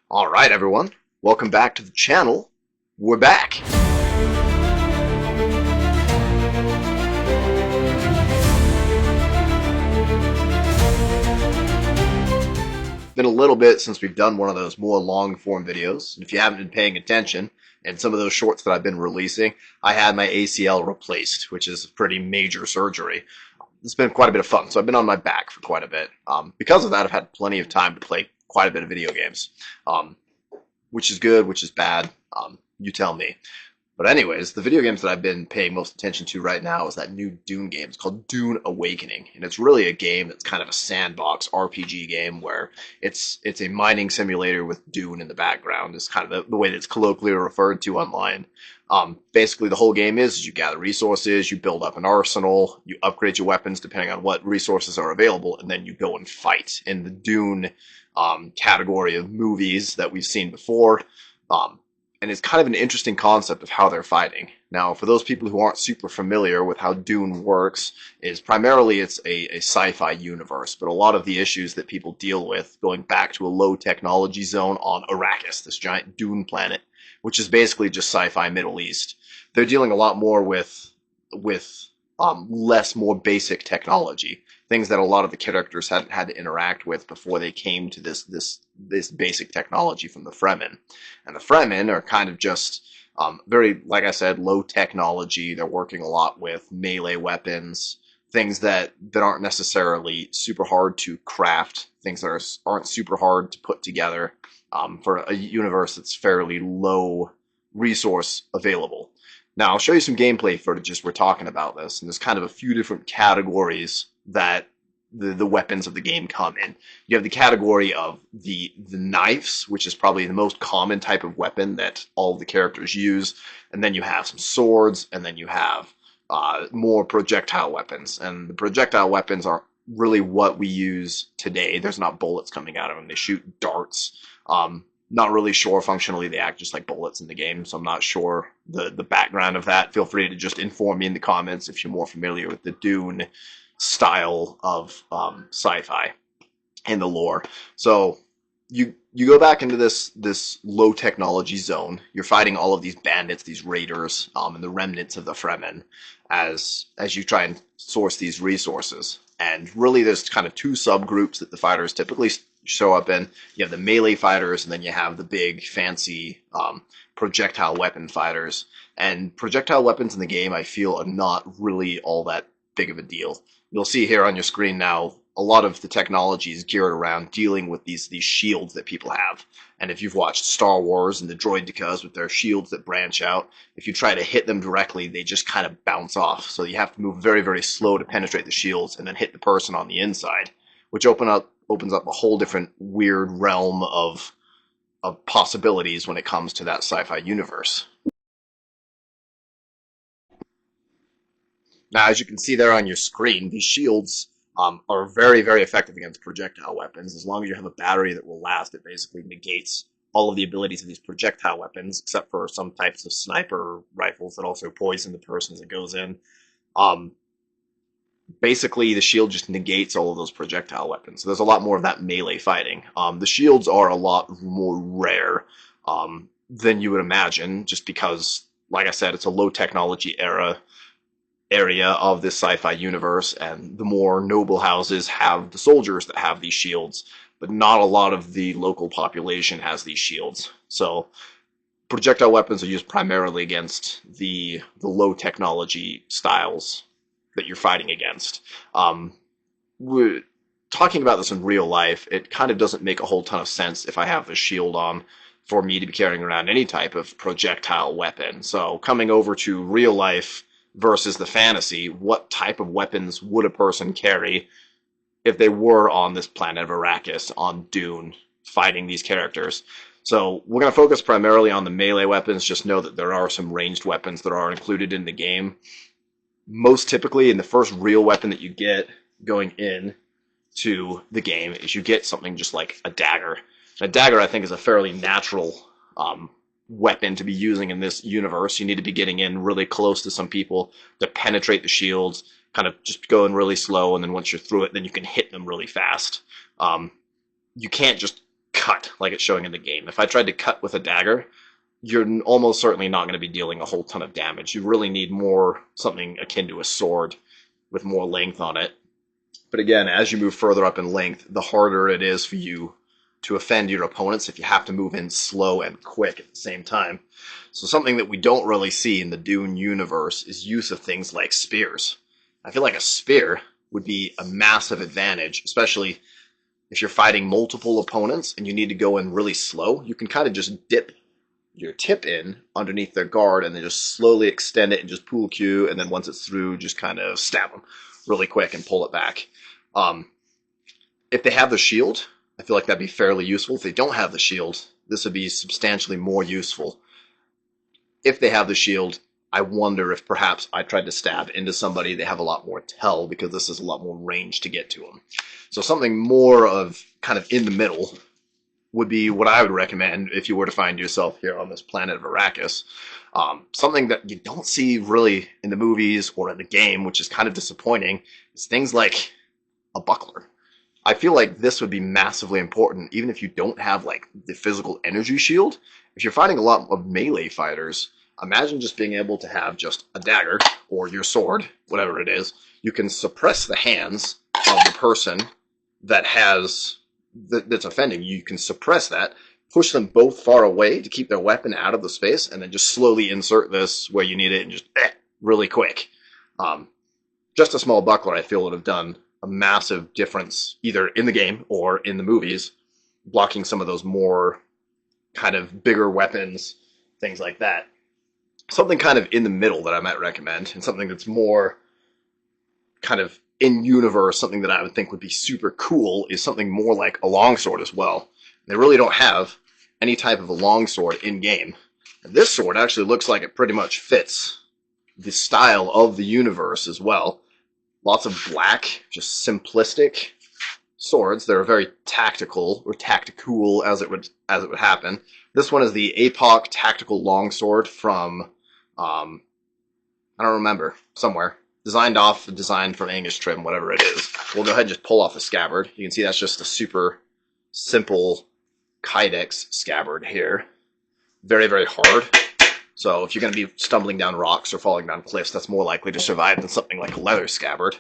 All right, everyone. Welcome back to the channel. We're back. It's been a little bit since we've done one of those more long form videos. And if you haven't been paying attention, and some of those shorts that I've been releasing, I had my ACL replaced, which is a pretty major surgery. It's been quite a bit of fun, so I've been on my back for quite a bit. Because of that, I've had plenty of time to play quite a bit of video games. Which is good, which is bad. You tell me. But anyways, the video games that I've been paying most attention to right now is that new Dune game. It's called Dune Awakening, and it's really a game that's kind of a sandbox RPG game where it's a mining simulator with Dune in the background. Is kind of the way that it's colloquially referred to online. Basically, the whole game is you gather resources, you build up an arsenal, you upgrade your weapons depending on what resources are available, and then you go and fight in the Dune category of movies that we've seen before. And it's kind of an interesting concept of how they're fighting. Now, for those people who aren't super familiar with how Dune works, is primarily it's a sci-fi universe, but a lot of the issues that people deal with going back to a low technology zone on Arrakis, this giant dune planet, which is basically just sci-fi Middle East. They're dealing a lot more with less, more basic technology, things that a lot of the characters hadn't had to interact with before they came to this basic technology from the Fremen. And the Fremen are kind of just very, like I said, low technology. They're working a lot with melee weapons, things that aren't necessarily super hard to craft, things that aren't super hard to put together for a universe that's fairly low resource available. Now, I'll show you some gameplay footage as we're talking about this, and there's kind of a few different categories that the weapons of the game come in. You have the category of the knives, which is probably the most common type of weapon that all of the characters use, and then you have some swords, and then you have more projectile weapons. And the projectile weapons are really what we use today. There's not bullets coming out of them. They shoot darts. Not really sure functionally they act just like bullets in the game, so I'm not sure the background of that. Feel free to just inform me in the comments if you're more familiar with the Dune style of sci-fi and the lore. So you go back into this low technology zone. You're fighting all of these bandits, these raiders, and the remnants of the Fremen as you try and source these resources. And really, there's kind of two subgroups that the fighters typically show up in. You have the melee fighters, and then you have the big, fancy projectile weapon fighters. And projectile weapons in the game, I feel, are not really all that big of a deal. You'll see here on your screen now, a lot of the technology is geared around dealing with these shields that people have. And if you've watched Star Wars and the droidekas with their shields that branch out, if you try to hit them directly, they just kind of bounce off. So you have to move very, very slow to penetrate the shields and then hit the person on the inside, which opens up a whole different weird realm of possibilities when it comes to that sci-fi universe. Now, as you can see there on your screen, these shields are very, very effective against projectile weapons. As long as you have a battery that will last, it basically negates all of the abilities of these projectile weapons, except for some types of sniper rifles that also poison the person as it goes in. Basically, the shield just negates all of those projectile weapons. So there's a lot more of that melee fighting. The shields are a lot more rare than you would imagine, just because, like I said, it's a low technology area of this sci-fi universe, and the more noble houses have the soldiers that have these shields, but not a lot of the local population has these shields. So projectile weapons are used primarily against the low technology styles that you're fighting against. We're talking about this in real life, it kind of doesn't make a whole ton of sense if I have a shield on for me to be carrying around any type of projectile weapon. So coming over to real life versus the fantasy, what type of weapons would a person carry if they were on this planet of Arrakis, on Dune, fighting these characters? So we're going to focus primarily on the melee weapons. Just know that there are some ranged weapons that are included in the game. Most typically, in the first real weapon that you get going in to the game is you get something just like a dagger. A dagger, I think, is a fairly natural weapon to be using in this universe. You need to be getting in really close to some people to penetrate the shields, kind of just going really slow, and then once you're through it, then you can hit them really fast. You can't just cut like it's showing in the game. If I tried to cut with a dagger, you're almost certainly not going to be dealing a whole ton of damage. You really need more something akin to a sword with more length on it. But again, as you move further up in length, the harder it is for you to offend your opponents if you have to move in slow and quick at the same time. So something that we don't really see in the Dune universe is use of things like spears. I feel like a spear would be a massive advantage, especially if you're fighting multiple opponents and you need to go in really slow. You can kind of just dip your tip in underneath their guard and then just slowly extend it and just pool Q, and then once it's through, just kind of stab them really quick and pull it back. If they have the shield, I feel like that'd be fairly useful. If they don't have the shield, this would be substantially more useful. If they have the shield, I wonder if perhaps I tried to stab into somebody, they have a lot more tell because this is a lot more range to get to them. So something more of kind of in the middle would be what I would recommend if you were to find yourself here on this planet of Arrakis. Something that you don't see really in the movies or in the game, which is kind of disappointing, is things like a buckler. I feel like this would be massively important, even if you don't have like the physical energy shield. If you're fighting a lot of melee fighters, imagine just being able to have just a dagger or your sword, whatever it is. You can suppress the hands of the person that's offending you. You can suppress that, push them both far away to keep their weapon out of the space, and then just slowly insert this where you need it and just really quick. Just a small buckler, I feel, would have done a massive difference either in the game or in the movies, blocking some of those more kind of bigger weapons, things like that. Something kind of in the middle that I might recommend, and something that's more kind of in universe, something that I would think would be super cool, is something more like a longsword as well. They really don't have any type of a longsword in game. And this sword actually looks like it pretty much fits the style of the universe as well. Lots of black, just simplistic swords. They're very tactical, or tactical as it would happen. This one is the APOC tactical longsword from I don't remember, somewhere. Designed from Angus trim, whatever it is. We'll go ahead and just pull off the scabbard. You can see that's just a super simple Kydex scabbard here. Very, very hard. So if you're going to be stumbling down rocks or falling down cliffs, that's more likely to survive than something like a leather scabbard.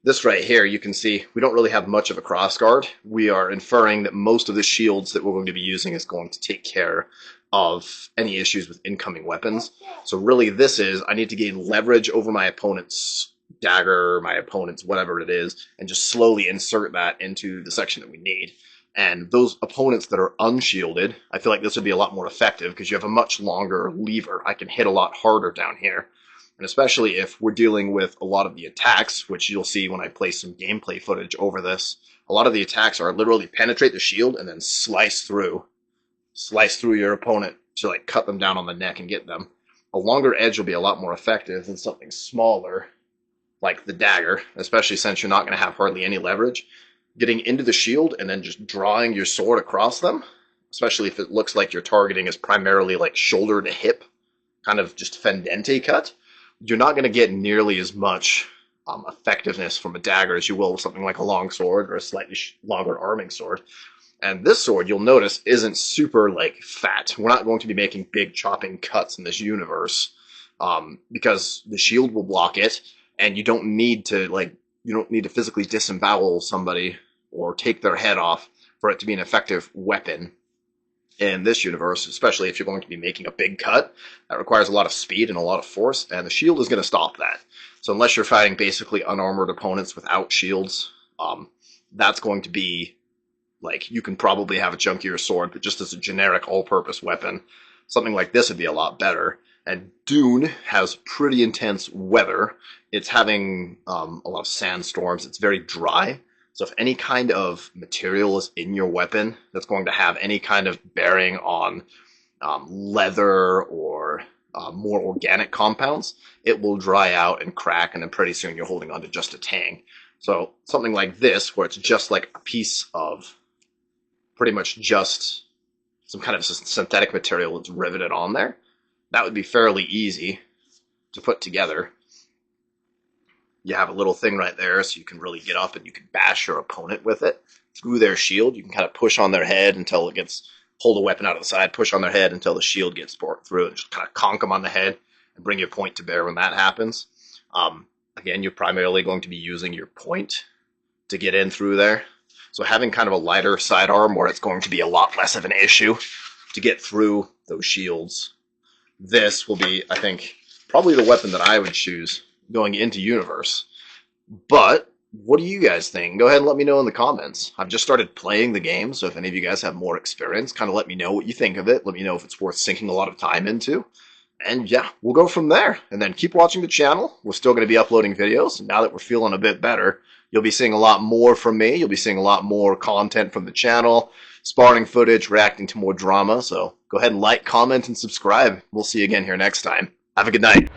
This right here, you can see we don't really have much of a crossguard. We are inferring that most of the shields that we're going to be using is going to take care of any issues with incoming weapons. So really this is, I need to gain leverage over my opponent's dagger, my opponent's whatever it is, and just slowly insert that into the section that we need. And those opponents that are unshielded, I feel like this would be a lot more effective because you have a much longer lever. I can hit a lot harder down here. And especially if we're dealing with a lot of the attacks, which you'll see when I place some gameplay footage over this, a lot of the attacks are literally penetrate the shield and then slice through your opponent to like cut them down on the neck and get them. A longer edge will be a lot more effective than something smaller like the dagger, especially since you're not going to have hardly any leverage. Getting into the shield and then just drawing your sword across them, especially if it looks like your targeting is primarily like shoulder to hip, kind of just fendente cut, you're not going to get nearly as much effectiveness from a dagger as you will with something like a long sword or a slightly longer arming sword. And this sword, you'll notice, isn't super like fat. We're not going to be making big chopping cuts in this universe because the shield will block it, and you don't need to physically disembowel somebody or take their head off for it to be an effective weapon in this universe, especially if you're going to be making a big cut. That requires a lot of speed and a lot of force, and the shield is going to stop that. So unless you're fighting basically unarmored opponents without shields, that's going to be, like, you can probably have a chunkier sword, but just as a generic all-purpose weapon, something like this would be a lot better. And Dune has pretty intense weather. It's having a lot of sandstorms. It's very dry. So if any kind of material is in your weapon that's going to have any kind of bearing on leather or more organic compounds, it will dry out and crack, and then pretty soon you're holding onto just a tang. So something like this, where it's just like a piece of pretty much just some kind of synthetic material that's riveted on there, that would be fairly easy to put together. You have a little thing right there, so you can really get up and you can bash your opponent with it. through their shield. You can kind of push on their head until it gets, hold a weapon out of the side, push on their head until the shield gets through, and just kind of conk them on the head and bring your point to bear when that happens. Again, you're primarily going to be using your point to get in through there. So having kind of a lighter sidearm where it's going to be a lot less of an issue to get through those shields, this will be, I think, probably the weapon that I would choose going into Universe. But what do you guys think? Go ahead and let me know in the comments. I've just started playing the game, so if any of you guys have more experience, kind of let me know what you think of it. Let me know if it's worth sinking a lot of time into. And yeah, we'll go from there. And then keep watching the channel. We're still going to be uploading videos. Now that we're feeling a bit better, you'll be seeing a lot more from me. You'll be seeing a lot more content from the channel, sparring footage, reacting to more drama. So go ahead and like, comment, and subscribe. We'll see you again here next time. Have a good night.